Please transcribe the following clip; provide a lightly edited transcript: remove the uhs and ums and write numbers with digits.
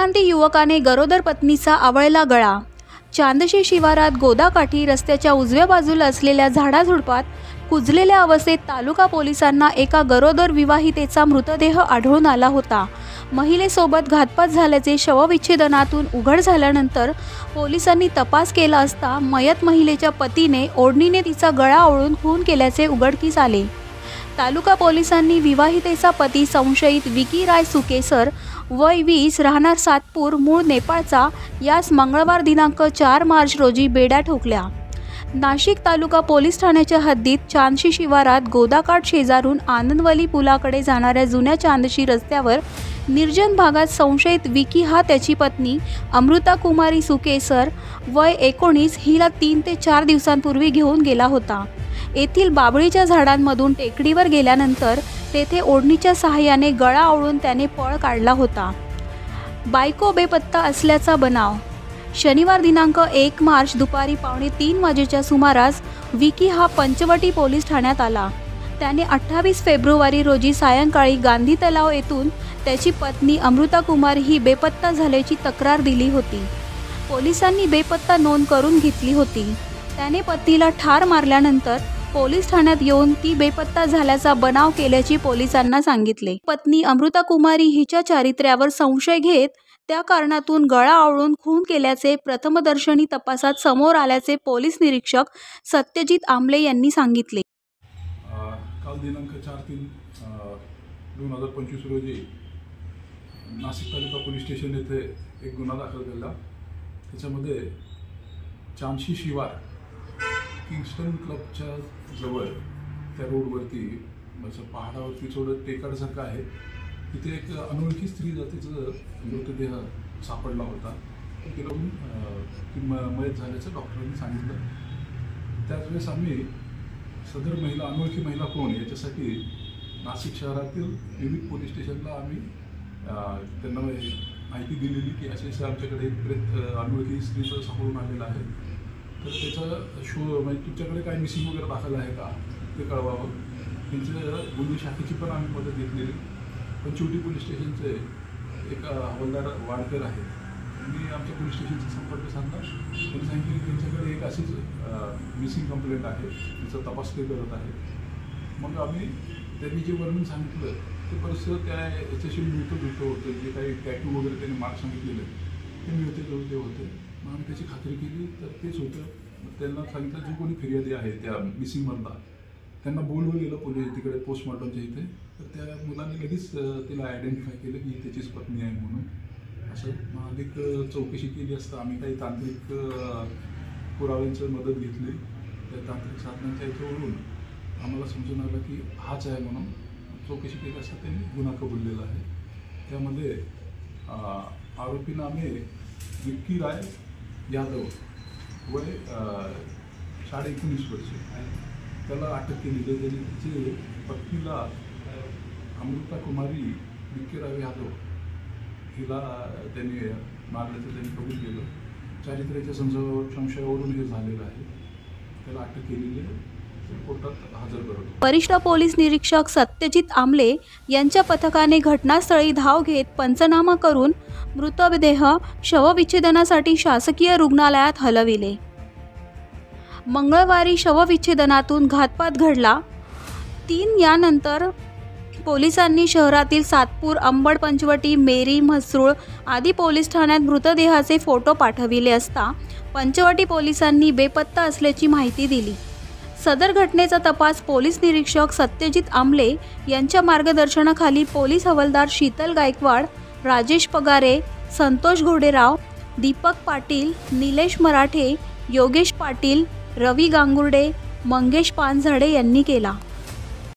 उत्क्रांती युवकाने गरोदर पत्नीचा आवळला गळा। चांदशी शिवारात गोदाकाठी रस्त्याच्या उजव्या बाजूला असलेल्या झाडाझुडपात कुजलेल्या अवस्थेत तालुका पोलिसांना एका गरोदर विवाहितेचा मृतदेह आढळून आला होता। महिलेसोबत घातपात झाल्याचे शवविच्छेदनातून उघड झाल्यानंतर पोलिसांनी तपास केला असता मयत महिलेच्या पतीने ओढणीने तिचा गळा आवळून खून केल्याचे उघडकीस आले। तालुका पोलिसांनी विवाहितेचा पती संशयित विकी राय सुकेसर वय 20 राहणार सातपूर मूळ नेपाळचा यास मंगळवार दिनांक 4 मार्च रोजी बेड्या ठोकल्या। नाशिक तालुका पोलीस ठाण्याच्या हद्दीत चांदशी शिवारात गोदाकाठ शेजारून आनंदवली पुलाकडे जाणाऱ्या जुन्या चांदशी रस्त्यावर निर्जन भागात संशयित विकी हा त्याची पत्नी अमृता कुमारी सुकेसर वय 19 हिला 3 ते 4 दिवसांपूर्वी घेऊन गेला होता। येथील बाबळीच्या झाडांमधून टेकडीवर गेल्यानंतर तेथे ओढणीच्या सहाय्याने गळा आवळून त्याने पळ काढला होता। बायको बेपत्ता असल्याचा बनाव। शनिवार दिनांक 1 मार्च दुपारी 2:15 वाजेच्या सुमारास विकी हा पंचवटी पोलीस ठाण्यात आला। त्याने 28 फेब्रुवारी रोजी सायंकाळी गांधी तलाव येथून त्याची पत्नी अमृता कुमार ही बेपत्ता झाल्याची तक्रार दिली होती। पोलिसांनी बेपत्ता नोंद करून घेतली होती। त्याने पत्नीला ठार मारल्यानंतर पोलीस ठाण्यात येऊन ती बेपत्ता झाल्याचा बनाव केल्याची पोलिसांना सांगितले। पत्नी अमृता कुमारी हिच्या चारित्र्यावर संशय घेत त्या कारणातून गळा आवळून खून केल्याचे प्रथमदर्शनी तपासात समोर आल्याचे पोलीस निरीक्षक सत्यजित आमले यांनी सांगितले। काल दिनांक 4/3/2025 रोजी नाशिक तालुका पोलीस स्टेशन येथे एक गुन्हा दाखल केला। त्याच्यामध्ये चांदशी शिवार किंगस्टन क्लबच्या जवळ त्या रोडवरती म्हणजे पहाडावरती थोडं टेकाडसारखं आहे, तिथे एक अनोळखी स्त्री जातीचा मृतदेह सापडला होता। तिकडून ती मयत झाल्याचं डॉक्टरांनी सांगितलं। त्याचवेळेस आम्ही सदर महिला अनोळखी महिला कोण याच्यासाठी नाशिक शहरातील विविध पोलीस स्टेशनला आम्ही त्यांना माहिती दिलेली की असे आमच्याकडे एक अनोळखी स्त्रीचं सापडून आलेलं आहे, तर त्याचा म्हणजे तुमच्याकडे काय मिसिंग वगैरे दाखल आहे का ते कळवावं। त्यांच्या गुन्हे शाखेची पण आम्ही मदत घेतलेली। पंचवटी पोलीस स्टेशनचे एक हवालदार वाडकर आहेत, त्यांनी आमच्या पोलीस स्टेशनचा संपर्क साधला। त्यांनी सांगितलं की त्यांच्याकडे एक अशीच मिसिंग कंप्लेंट आहे, तिचा तपास ते करत आहे। मग आम्ही त्यांनी जे वर्णन सांगितलं ते परिसर त्या याच्याशी मिळतं होतं, जे काही टॅटू वगैरे त्यांनी मार्क सांगितलेले ते मिळते होते। मग आम्ही त्याची खात्री केली तर तेच होतं। त्यांना सांगितलं जो कोणी फिर्यादी आहे त्या मिसिंगमधला त्यांना बोलवलं गेलं पोलीस तिकडे पोस्टमॉर्टमच्या इथे, तर त्या मुलांनी लगेच तिला आयडेंटिफाय केलं की त्याचीच पत्नी आहे म्हणून। असं अधिक चौकशी केली असता आम्ही काही तांत्रिक पुराव्यांची मदत घेतली। त्या तांत्रिक साधनांच्या याच्यावरून आम्हाला समजून आलं की हाच आहे म्हणून चौकशी केली असता त्यांनी गुन्हा कबुललेला आहे। त्यामध्ये आरोपी नाम आहे विकी राय यादव वय 19.5 वर्ष, त्याला अटक केलेली आहे। त्यांनी तिचे पत्नीला अमृता कुमारी विकी राय यादव हिला त्यांनी मारल्याचं त्यांनी कबूल केलं। चारित्र्याच्या संशयावरून हे झालेलं आहे, त्याला अटक केलेली आहे, कोर्टात हजर करतो। वरिष्ठ पोलीस निरीक्षक सत्यजित आमले यांच्या पथकाने घटनास्थळी धाव घेत पंचनामा करून मृतदेह शवविच्छेदनासाठी शासकीय रुग्णालयात हलविले। मंगळवारी शवविच्छेदनातून घातपात घडला। 3 यानंतर पोलिसांनी शहरातील सातपूर, अंबड, पंचवटी, मेरी, म्हसरूळ आदी पोलीस ठाण्यात मृतदेहाचे फोटो पाठविले असता पंचवटी पोलिसांनी बेपत्ता असल्याची माहिती दिली। सदर घटनेचा तपास पोलीस निरीक्षक सत्यजित आमले यांच्या मार्गदर्शनाखाली पोलीस हवालदार शीतल गायकवाड, राजेश पगारे, संतोष घोडेराव, दीपक पाटील, निलेश मराठे, योगेश पाटील, रवी गांगुर्डे, मंगेश पानझाडे यांनी केला।